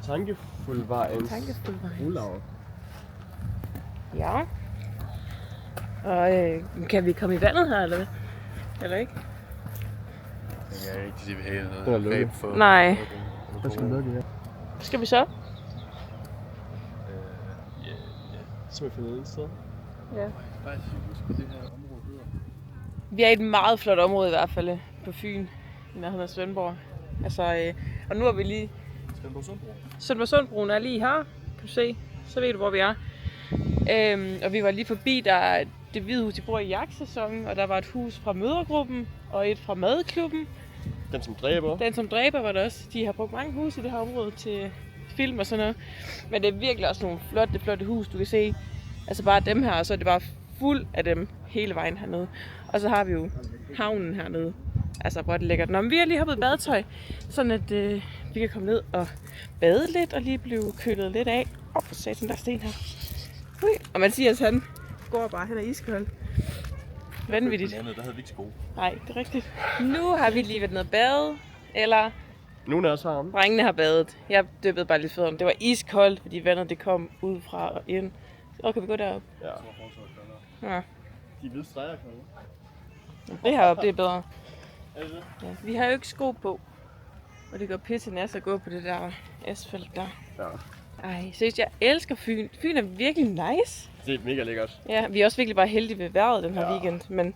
Tankefuldvejens Olav. Ja. Og kan vi komme i vandet her, eller hvad? Eller ikke? Jeg er ikke det, vi har Den er noget lukket. for. Nej. Hvad skal vi lukke her? Skal vi så? Så må vi finde et sted. Ja. Nej, husk, hvad det her område hedder. Vi er i et meget flot område i hvert fald på Fyn, i nærheden af Svendborg. Altså, og nu er vi lige... Svendborgsundbroen er lige her, kan du se. Så ved du, hvor vi er. Og vi var lige forbi, der er det hvide hus, de bor i jagtsæsonen, og der var et hus fra mødergruppen og et fra madklubben. Den som dræber. Den som dræber var der også. De har brugt mange huse i det her område til film og sådan noget. Men det er virkelig også nogle flotte hus, du kan se. Altså bare dem her, og så er det bare fuld af dem hele vejen hernede. Og så har vi jo havnen hernede. Altså hvor det lækkert. Nå, men vi har lige hoppet badetøj, sådan at vi kan komme ned og bade lidt og lige blive kølet lidt af. For satan, der er sten her. Ui. Og Mathias, han går bare, han er iskold. Vanvittigt. Der havde vi ikke sko. Nej, det er rigtigt. Nu har vi lige været nede og bade, eller Nogen af os har ham. drengene har badet. Jeg dyppede bare lidt fødderne. Det var iskoldt, fordi vandet det kom ud fra og ind. Så kan vi gå derop. Ja. Ja. De hvide streger kan Det heroppe, det er bedre. Er det det? Ja. Vi har jo ikke sko på. Og det går pisse næst at gå på det der asfalt der. Ja. Ej, seriøst, jeg elsker Fyn. Fyn er virkelig nice. Det er mega lækkert. Ja, vi er også virkelig bare heldige ved vejret den her weekend. Men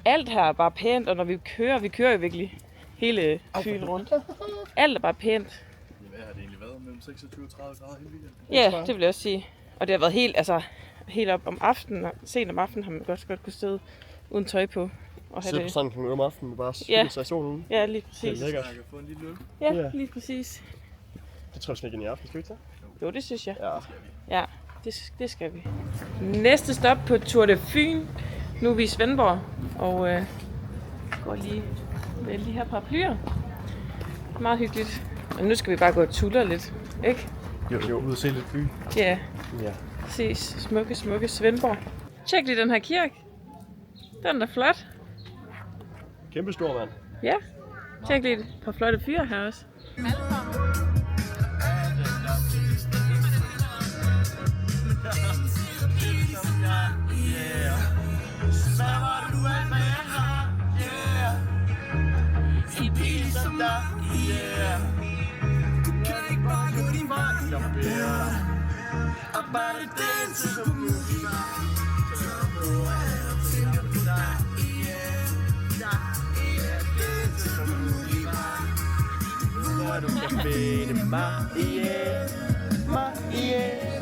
alt her er bare pænt, og når vi kører jo virkelig hele Fyn rundt. Alt er bare pænt. Hvad har det egentlig været? Mellem 26 og 30 grader hele weekenden? Ja, det vil jeg også sige. Og det har været helt op om aftenen, og sent om aftenen har man godt kunne sidde uden tøj på. Og have Sidde på det. stranden kl. 8 om aftenen med bare Ja. sig i solen. Ja, lige Det præcis. er lækkert. Jeg kan få en lille øl. Ja, lige præcis. Det tror jeg slet ikke ind i aften, skal vi ikke det? Jo, det synes jeg. Ja. Ja, det skal vi. Næste stop på Tour de Fyn. Nu er vi i Svendborg, og går lige med de her paraplyer. Meget hyggeligt. Og nu skal vi bare gå og tulle lidt, ikke? Jo. Ud og se lidt by. Ja, Ja. ses. Smukke Svendborg. Tjek lige den her kirke. Den er flot. Kæmpe stor, mand. Ja, tjek lige et par flotte fyre her også.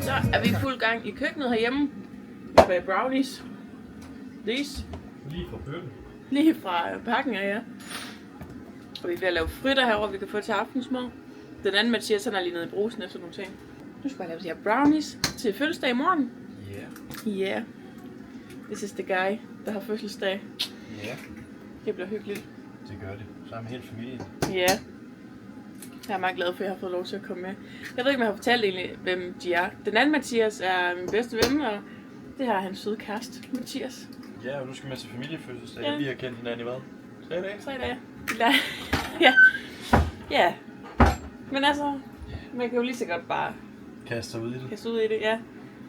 Så er vi i fuld gang i køkkenet herhjemme. Vi bag brownies. Lige fra bøtten. Lige fra pakken af jer. Og vi er ved at lave fritter herovre, vi kan få til aftensmad. Den anden Mathias, han er lige nede i brusen efter nogle ting. Nu skal jeg lave de her brownies til fødselsdag i morgen. Yeah. This is the guy, der har fødselsdag. Ja. Det bliver hyggeligt. Det gør det. Sammen med hele familien. Ja. Jeg er meget glad for, at jeg har fået lov til at komme med. Jeg ved ikke, om jeg har fortalt egentlig, hvem de er. Den anden Mathias er min bedste ven, og det her er hans søde kæreste, Mathias. Ja, og du skal med til familiefødselsdag. Ja. Vi har kendt hinanden i hvad? 3 dage? 3 dage. Ja. Men altså, man kan jo lige så godt bare Kaste sig ud i det. kaste ud i det, ja.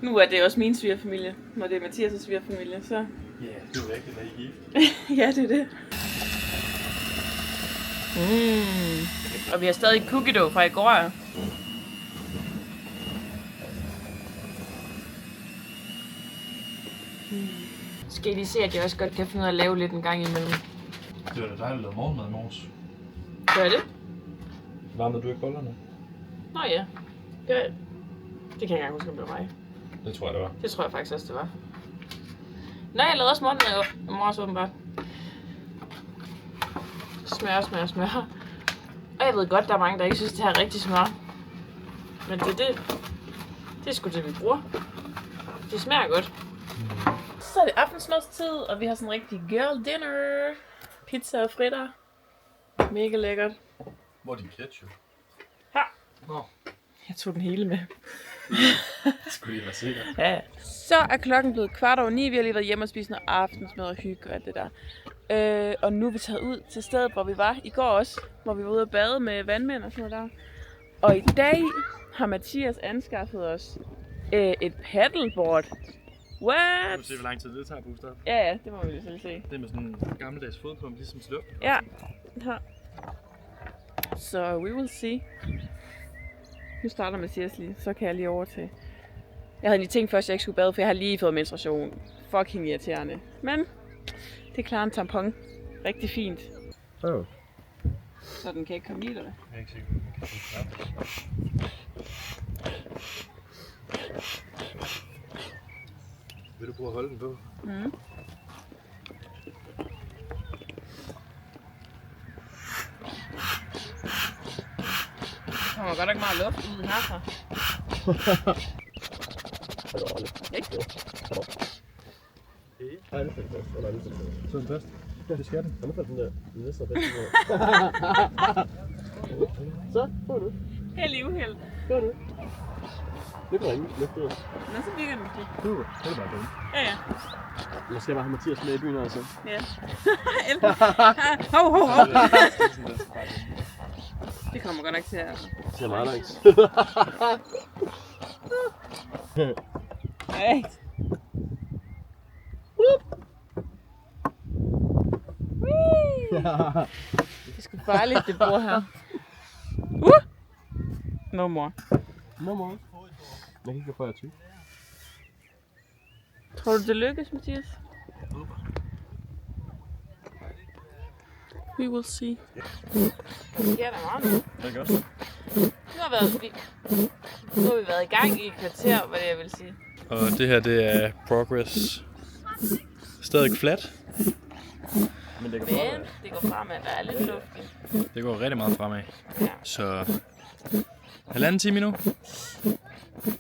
Nu er det også min svigerfamilie, når det er Mathias' svigerfamilie, så... Ja, det er rigtigt, at I er gift. Ja, det er det. Og vi har stadig cookie dough fra i går. Skal I lige se, at jeg også godt kan finde ud af at lave lidt en gang imellem? Det var da dejligt at lave morgenmad i morges. Gør det? Varmede du ikke bollerne? Nå ja. Gør det. Det kan jeg ikke engang huske, om det var mig. Det tror jeg, det var. Det tror jeg faktisk også, det var. Nå, jeg lavede også morgenmad i morges åbenbart. Smør. Og jeg ved godt, der er mange, der ikke synes, det her er rigtig smør. Men det er sgu det, vi bruger. Det smager godt. Så er det aftensmadstid, og vi har sådan en rigtig girl dinner. Pizza og fritter. Mega lækkert. Hvor er din ketchup? Her. Nå. Jeg tog den hele med. Det skulle lige være sikkert. Ja. Så er klokken blevet 8:15. Vi har lige været hjemme og spise noget aftensmad og hygge og alt det der. Og nu er vi taget ud til stedet, hvor vi var i går også. Hvor vi var ude at bade med vandmænd og sådan noget der. Og i dag har Mathias anskaffet os et paddleboard. What? Du kan se, hvor lang tid det tager, Buster. Ja, det må vi jo selv se. Det er med sådan en gammeldags fodpumpe, ligesom sløb. Ja, her. Så we will see. Nu starter Mathias lige, så kan jeg lige over til. Jeg havde lige tænkt først, at jeg ikke skulle bade, for jeg har lige fået menstruation. Fucking irriterende. Men det klarer en tampon rigtig fint. Oh. Så den kan ikke komme i dig. Jeg er ikke sikker på, at man kan Vil du prøve at holde den på? Mm. Der kommer godt nok meget luft ud herfra. Ikke? Nej, det er fint. Nej, det er fint. Så den først. Det skal den. Jeg må den der. Den næste er bedst. Så, få du. Held i uheld. Få du. Det går ikke. Løft ud. Nå, så virker den måske. Det er bare dumt. Ja, ja. Jeg skal bare have Mathias med i byen altså. Ja. Hov, hov, hov. Det kommer godt nok til at... Det er meget langt. Ej. Det er sgu farligt, det bor her. No more. No more. Jeg kan ikke gå før jeg tyk. Tror du, det lykkes, Mathias? We will see. Det sker der meget nu. Det er godt. Nu har vi været i gang i et kvarter, hvad det jeg vil sige. Og det her, det er progress. Stadig flat. Men det Men det går fremad, der er lidt luft i. Det går rigtig meget fremad. Ja. Så 1,5 time nu.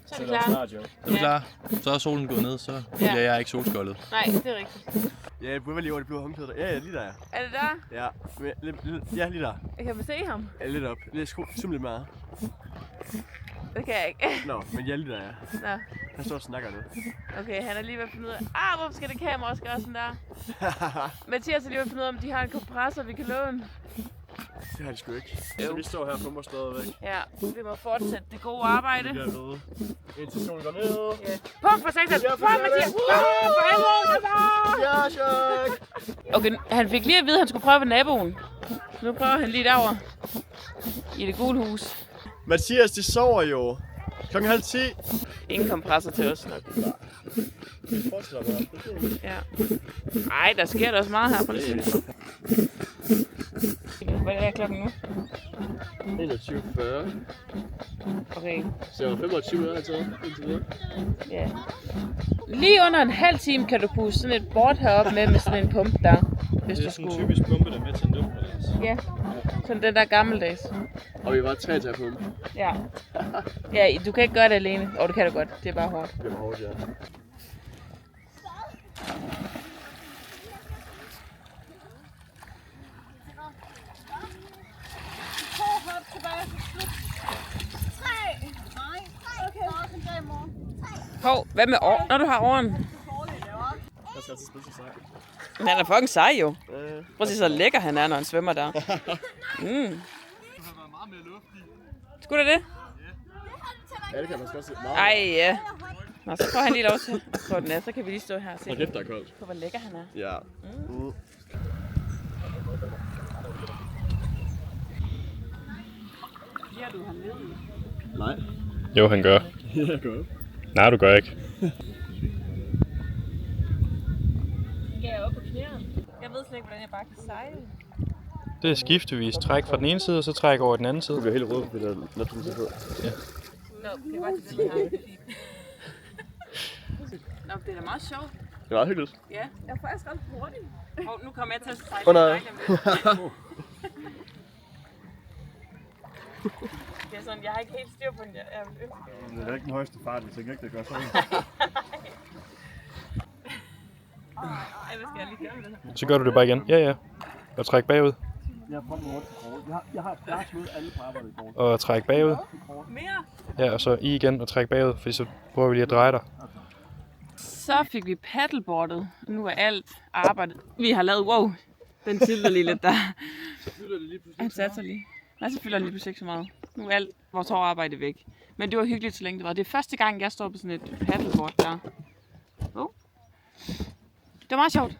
Så er vi klar. Så er vi klar. Så er solen gået ned, så bliver jeg ikke solskoldet. Nej, det er rigtigt. Ja, jeg burde lige over det blå håndklæde. Ja, lidt der. Er det der? Ja, ja, lige der. Kan man se ham? Ja, lidt op. Lidt lidt meget. Det kan jeg ikke. Nå, men ja, lige der, ja. Nå, Han står og snakker lidt. okay, han er lige ved at finde ud af, hvorfor skal det kamera også gøre sådan der? Mathias er lige ved at finde ud af, om de har en kompressor, vi kan låne. Det har de sgu ikke. Så vi står her og pumper stadigvæk. Ja, vi må fortsætte det gode arbejde. Vi er ved. Indtil solen går ned. Ja. Pump for satan! Pump, Mathias! Pump for helvede! Ja, chok! Okay, han fik lige at vide, at han skulle prøve ved naboen. Nu prøver han lige derovre. I det gule hus. Mathias, de sover jo. 9:30. Ingen kompressor til os nok. Ja. Ej, der sker da også meget her på det. Hvad er klokken nu? 21:40. Okay. Så jeg var 25 minutter taget indtil videre. Ja. Lige under en halv time kan du puste sådan et board heroppe med sådan en pumpe der. Hvis Det er du sådan en skulle. typisk pumpe, der er med til en luftbalance. Ja. Sådan den der gammeldags. Og vi var 3 til at pumpe. Ja. Ja, du kan ikke gøre det alene. Det kan du godt. Det er bare hårdt. Det var hårdt, ja. Hov, hvad med år? Når du har åren? Jeg skal altid spille så sej. Men han er fucking sej jo. Prøv at se, så lækker han er, når han svømmer der. Skulle det det? Ja, det kan man også se meget. Ej, ja. Nå, så får han lige lov til at prøve den af. Så kan vi lige stå her og se Hold kæft, der er koldt. på, hvor lækker han er. Ja. Giver du ham ned? Nej. Jo, han gør. Ja, godt. Nej, du gør ikke. Skal jeg op på knæene? Jeg ved slet ikke, hvordan jeg bare kan sejle. Det er skiftevis. Træk fra den ene side, og så træk over den anden side. Du bliver helt rød, fordi der er noget, du på. Ja. Nå, det er bare til den her. Nå, det er da meget sjovt. Det var hyggeligt. Ja. Jeg er faktisk ret hurtig. Og nu kommer jeg til at sejle. Nej. Det er sådan, jeg har ikke helt styr på den. Jeg vil ønske. Det er ikke den højeste fart, hvis ikke det gør sådan. Ej, hvad skal jeg lige gøre med det her? Så gør du det bare igen. Ja, ja. Og træk bagud. Jeg har prøvet hurtigt kort. Jeg har slået alle på arbejdet i kort. Og træk bagud. Mere? Ja, og så i igen og træk bagud, fordi så prøver vi lige at dreje dig. Så fik vi paddleboardet. Nu er alt arbejdet. Vi har lavet, wow, den tilter lige lidt der. Så fylder det lige pludselig. Han satte sig lige. Nej, så fylder den lige pludselig ikke så meget. Nu er alt vores hårde arbejde væk. Men det var hyggeligt, så længe det var. Det er første gang, jeg står på sådan et paddleboard der. Det var meget sjovt.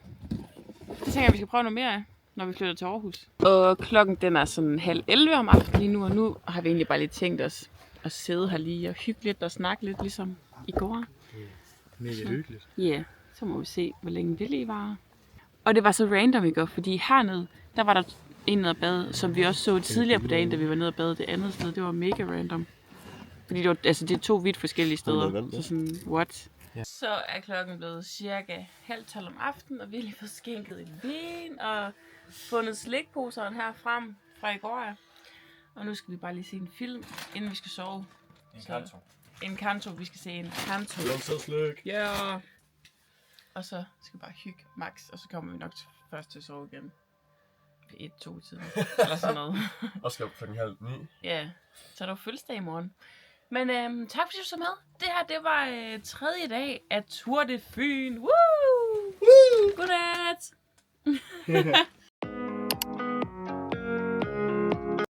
Det tænker jeg, vi skal prøve noget mere af, når vi flytter til Aarhus. Og klokken den er sådan 10:30 om aftenen lige nu, og nu har vi egentlig bare lige tænkt os at sidde her lige og hygge lidt og snakke lidt, ligesom i går. Mega hyggeligt. Ja, så må vi se, hvor længe det lige varer. Og det var så random, ikke? Fordi hernede, der var der en nede og bade, som vi også så tidligere på dagen, da vi var nede og bade det andet sted. Det var mega random. Fordi det, var, altså, det er 2 vidt forskellige steder. Så sådan, what? Ja. Så er klokken blevet cirka 11:30 om aftenen, og vi har lige fået skænket en vin og fundet slikposeren her frem fra i går. Og nu skal vi bare lige se en film, inden vi skal sove. En kanto. Vi skal se en kanto. Ja. Og så skal vi bare hygge max, og så kommer vi nok først til at sove igen. 1-2 tiden, eller sådan noget. Og skal op klokken 8:30. Ja, så er der jo fødselsdag i morgen. Men tak fordi du så med. Det her, det var 3. dag af Tour de Fyn. Woo! Godnat!